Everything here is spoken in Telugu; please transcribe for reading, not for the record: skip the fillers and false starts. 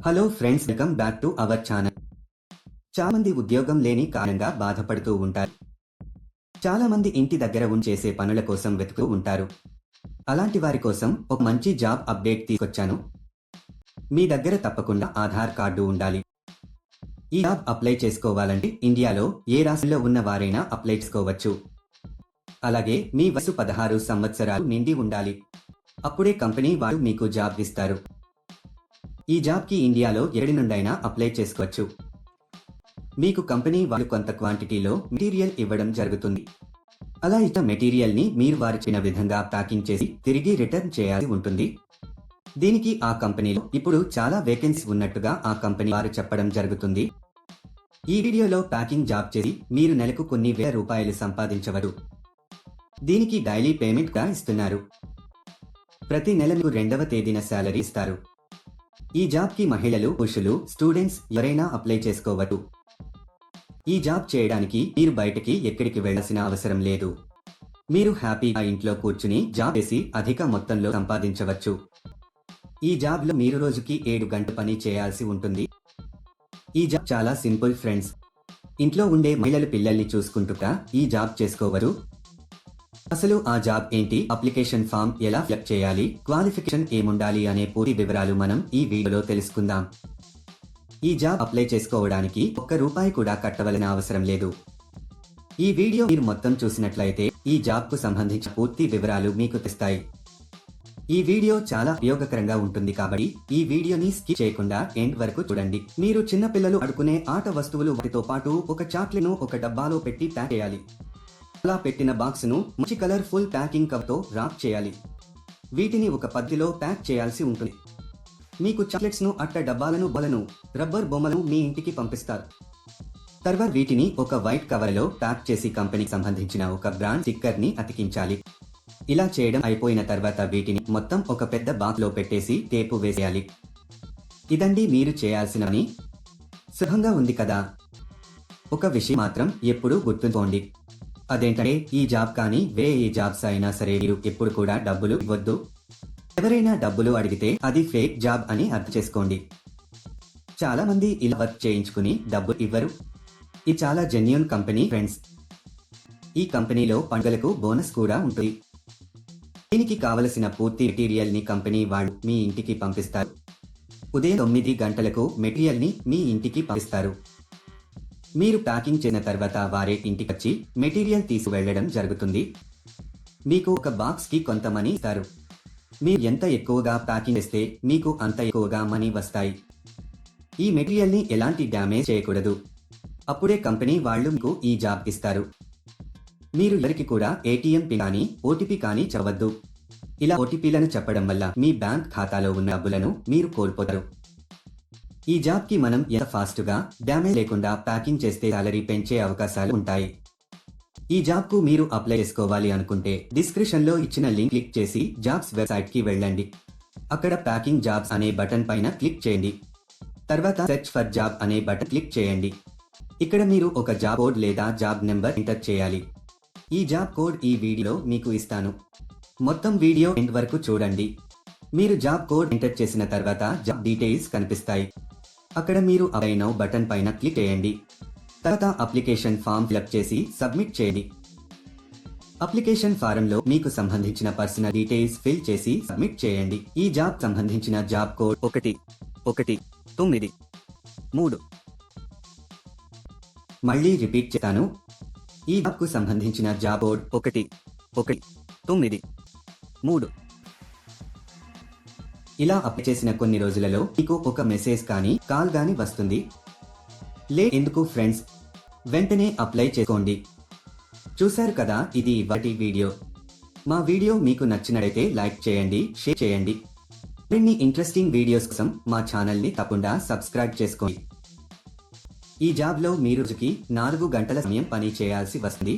Hello friends, welcome back to our channel. చాలా మంది ఉద్యోగం లేని కారణంగా బాధపడుతూ ఉంటారు. చాలా మంది ఇంటి దగ్గర చేసే పనుల కోసం వెతుకుతూ ఉంటారు. అలాంటి వారి కోసం ఒక మంచి జాబ్ అప్డేట్ తీసుకొచ్చాను. మీ దగ్గర తప్పకుండా ఆధార్ కార్డు ఉండాలి. ఈ జాబ్ అప్లై చేసుకోవాలంటే ఇండియాలో ఏ రాష్ట్రంలో ఉన్న వారైనా అప్లై చేసుకోవచ్చు. అలాగే మీ వయసు 16 సంవత్సరాలు నిండి ఉండాలి. అప్పుడే కంపెనీ వారు మీకు జాబ్ ఇస్తారు. ఈ జాబ్కి ఇండియాలో ఎక్కడి నుండైనా అప్లై చేసుకోవచ్చు. మీకు కంపెనీ వాళ్ళు కొంత క్వాంటిటీలో మెటీరియల్ ఇవ్వడం జరుగుతుంది. అలా ఇచ్చిన మెటీరియల్ని మీరు వారు చెప్పిన విధంగా ప్యాకింగ్ చేసి తిరిగి రిటర్న్ చేయాల్సి ఉంటుంది. దీనికి ఆ కంపెనీలో ఇప్పుడు చాలా వేకెన్సీ ఉన్నట్టుగా ఆ కంపెనీ వారు చెప్పడం జరుగుతుంది. ఈ వీడియోలో ప్యాకింగ్ జాబ్ చేసి మీరు నెలకు కొన్ని వేల రూపాయలు సంపాదించవచ్చు. దీనికి డైలీ పేమెంట్ గా ఇస్తున్నారు. ప్రతి నెల మీకు 2వ తేదీన శాలరీ ఇస్తారు. ఈ జాబ్ కి మహిళలు, పురుషులు, స్టూడెంట్స్ ఎవరైనా అప్లై చేసుకోవచ్చు. ఈ జాబ్ చేయడానికి మీరు బయటకి ఎక్కడికి వెళ్లాల్సిన అవసరం లేదు. మీరు హ్యాపీగా ఇంట్లో కూర్చుని జాబ్ చేసి అధిక మొత్తంలో సంపాదించవచ్చు. ఈ జాబ్ లో మీరు రోజుకి 7 గంటలు పని చేయాల్సి ఉంటుంది. ఈ జాబ్ చాలా సింపుల్ ఫ్రెండ్స్. ఇంట్లో ఉండే మహిళలు పిల్లల్ని చూసుకుంటూ ఈ జాబ్ చేసుకోవచ్చు. అసలు ఆ జాబ్ ఏంటి, అప్లికేషన్ ఫామ్ ఎలా ఫిలప్ చేయాలి, క్వాలిఫికేషన్ ఏముండాలి అనే పూర్తి వివరాలు మనం ఈ వీడియోలో తెలుసుకుందాం. ఈ జాబ్ అప్లై చేసుకోవడానికి ₹1 కూడా కట్టవలసిన అవసరం లేదు. ఈ వీడియో మీరు మొత్తం చూసినట్లయితే ఈ జాబ్ కు సంబంధించిన పూర్తి వివరాలు మీకు తెస్తాయి. ఈ వీడియో చాలా ఉపయోగకరంగా ఉంటుంది కాబట్టి ఈ వీడియోని స్కిప్ చేయకుండా ఎండ్ వరకు చూడండి. మీరు చిన్నపిల్లలు ఆడుకునే ఆట వస్తువులు వాటితో పాటు ఒక చాక్లెట్ను ఒక డబ్బాలో పెట్టి ప్యాక్ చేయాలి. అలా పెట్టిన బాక్స్ ను మంచి కలర్ఫుల్ ప్యాకింగ్ కవర్ తో ర్యాప్ చేయాలి. వీటిని ఒక పద్ధతిలో ప్యాక్ చేయాల్సి ఉంటుంది. మీకు చాక్లెట్స్ ను, అట్ట డబ్బాలను, బొమ్మలను, రబ్బర్ బొమ్మలను మీ ఇంటికి పంపిస్తారు. తర్వాత వీటిని ఒక వైట్ కవర్ లో ప్యాక్ చేసి కంపెనీకి సంబంధించిన ఒక బ్రాండ్ స్టిక్కర్ ని అతికించాలి. ఇలా చేయడం అయిపోయిన తర్వాత వీటిని మొత్తం ఒక పెద్ద బాక్స్ లో పెట్టేసి టేపు వేసేయాలి. ఇదండి మీరు చేయాల్సిన పని. సులభంగా ఉంది కదా? ఒక విషయం మాత్రం ఎప్పుడూ గుర్తుంచుకోండి. అదేంటంటే ఈ జాబ్ కానీ వేరే ఏ జాబ్స్ అయినా సరే మీరు ఎప్పుడు కూడా డబ్బులు ఇవ్వద్దు. ఎవరైనా డబ్బులు అడిగితే అది ఫేక్ జాబ్ అని అర్థం చేసుకోండి. చాలా మంది ఇలా వర్క్ చేయించుకుని డబ్బులు ఇవ్వరు. ఇది చాలా జెన్యూన్ కంపెనీ ఫ్రెండ్స్. ఈ కంపెనీలో పండుగలకు బోనస్ కూడా ఉంటుంది. దీనికి కావలసిన పూర్తి మెటీరియల్ ని కంపెనీ వాళ్ళు మీ ఇంటికి పంపిస్తారు. ఉదయం 9 గంటలకు మెటీరియల్ ని మీ ఇంటికి పంపిస్తారు. మీరు ప్యాకింగ్ చేసిన తర్వాత వారే ఇంటికి వచ్చి మెటీరియల్ తీసుకువెళ్లడం జరుగుతుంది. మీకు ఒక బాక్స్ కి కొంత మనీ ఇస్తారు. మీరు ఎంత ఎక్కువగా ప్యాకింగ్ చేస్తే మీకు అంత ఎక్కువగా మనీ వస్తాయి. ఈ మెటీరియల్ ని ఎలాంటి డ్యామేజ్ చేయకూడదు. అప్పుడే కంపెనీ వాళ్ళు మీకు ఈ జాబ్ ఇస్తారు. మీరు ఎవరికి కూడా ఏటీఎం పిన్ కానీ ఓటీపీ కానీ చెప్పవద్దు. ఇలా ఓటీపీలను చెప్పడం వల్ల మీ బ్యాంక్ ఖాతాలో ఉన్న డబ్బులను మీరు కోల్పోతారు. ఈ జాబ్ కి మనం ఎంత ఫాస్ట్ గా డ్యామేజ్ లేకుండా ప్యాకింగ్ చేస్తే సాలరీ పెంచే అవకాశాలు ఉంటాయి. ఈ జాబ్ కు మీరు అప్లై చేసుకోవాలి అనుకుంటే డిస్క్రిప్షన్ లో ఇచ్చిన లింక్ క్లిక్ చేసి జాబ్స్ వెబ్సైట్ కి వెళ్ళండి. అక్కడ ప్యాకింగ్ జాబ్స్ అనే బటన్ పైన క్లిక్ చేయండి. తర్వాత సెర్చ్ ఫర్ జాబ్ అనే బటన్ క్లిక్ చేయండి. ఇక్కడ మీరు ఒక జాబ్ కోడ్ లేదా జాబ్ నెంబర్ ఎంటర్ చేయాలి. ఈ జాబ్ కోడ్ ఈ వీడియోలో మీకు ఇస్తాను. మొత్తం వీడియో ఎండ్ వరకు చూడండి. మీరు జాబ్ కోడ్ ఎంటర్ చేసిన తర్వాత జాబ్ డీటెయిల్స్ కనిపిస్తాయి. అక్కడ మీరు అప్లై నౌ బటన్ పైన క్లిక్ చేయండి. తర్వాత అప్లికేషన్ ఫామ్ ఫిలప్ చేసి సబ్మిట్ చేయండి. అప్లికేషన్ ఫారంలో మీకు సంబంధించిన పర్సనల్ డీటెయిల్స్ ఫిల్ చేసి సబ్మిట్ చేయండి. ఈ జాబ్ సంబంధించిన జాబ్ కోడ్ 1193. మళ్ళీ రిపీట్ చేస్తాను. ఈ జాబ్ కు సంబంధించిన జాబ్ కోడ్ 1193. ఇలా అప్లై చేసిన కొన్ని రోజులలో మీకు ఒక మెసేజ్ కానీ కాల్ కానీ వస్తుంది. ఎందుకు ఫ్రెండ్స్, వెంటనే అప్లై చేసుకోండి. చూశారు కదా, ఇది ఇవాల్టి వీడియో. మా వీడియో మీకు నచ్చినట్లయితే లైక్ చేయండి, షేర్ చేయండి. మరిన్ని ఇంట్రెస్టింగ్ వీడియోస్ కోసం మా ఛానల్ ని తప్పకుండా సబ్స్క్రైబ్ చేసుకోండి. ఈ జాబ్ లో మీరు రోజుకి 4 గంటల సమయం పని చేయాల్సి వస్తుంది.